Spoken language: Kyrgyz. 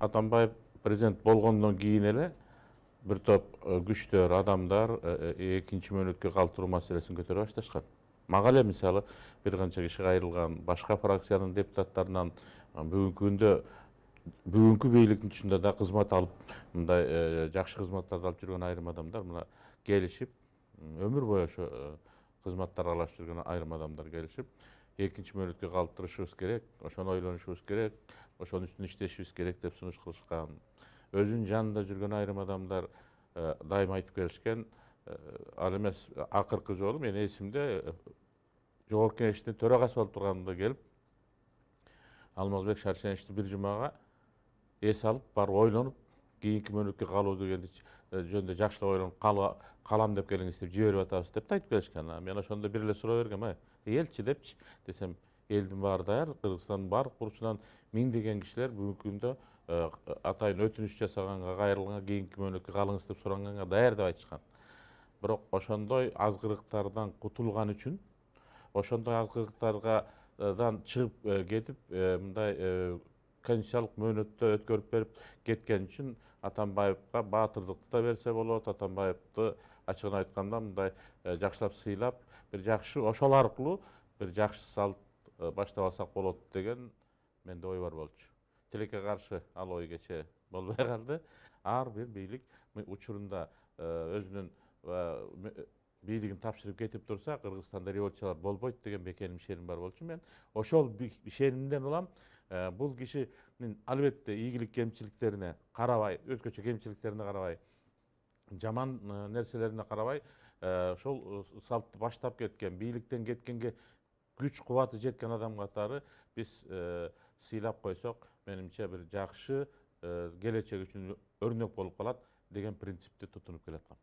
Атамбаев президент болгондон кийин эле бир топ күчтөр, адамдар экинчи мөөнөткө калтыруу маселесин көтөрө башташкан. Мага эле мисалы бир канча киши кайрылган, башка фракциянын депутаттарынан бүгүнкү күндө бүгүнкү бийликтин түшүндө да кызмат алып, мындай жакшы кызматтарды алып жүргөн айрым адамдар мына келишип, өмүр бою ошо кызматтар алып жүргөн айрым адамдар келишип, экинчи мөөнөткө калтырышыбыз керек, ошону ойлонушубуз керек, ошонун үстүнө иштешибиз керек деп сунуш кылышкан. Өзүнүн жанында жүргөн айрым адамдар дайым айтып келишкен, ал эмес акыркы жолу мен эсимде жогорку кеңештин төрагасы болуп турганда келип, Алмазбек Шаршеновичти бир жумага эс алып, барып ойлонуп, кийинки мөөнөткө калуу дегенди жөнүндө жакшылап ойлонуп калам деп келиңиз деп жиберип атабыз деп да айтып келишкен. Мен ошондо бир эле суроо бергем, элчи депчи десем, элдин баары даяр, Кыргызстандын баардык бурчунан миңдеген кишилер бүгүнкү күндө атайын өтүнүч жасаганга, кайрылганга, кийинки мөөнөткө калыңыз деп суранганга даяр деп айтышкан. Бирок ошондой азгырыктардан кутулган үчүн, ошондой азгырыктардан чыгып кетип, мындай конституциялык мөөнөттө өткөрүп берип кеткен үчүн Атамбаевга баатырдыкты да берсе болот, Атамбаевди ачыгын айтканда мындай жакшылап сыйлап, бир жакшы ошол аркылуу бир жакшы салт баштап алсак болот деген менде ой бар болчу. Тилекке каршы ал ой кечээ болбой калды. Ар бир бийлик учурунда өзүнүн бийлигин тапшырып кетип турса, Кыргызстанда революциялар болбойт деген бекем ишеним бар болчу. Мен ошол ишенимден улам бул кишинин албетте ийгилик кемчиликтерине карабай, өзгөчө кемчиликтерине карабай, жаман нерселерине карабай, ошол салтты баштап кеткен, бийликтен кеткенге күч кубаты жеткен адам катары биз сыйлап койсок, менимче бир жакшы келечек үчүн өрнөк болуп калат деген принципти тутунуп келаткам.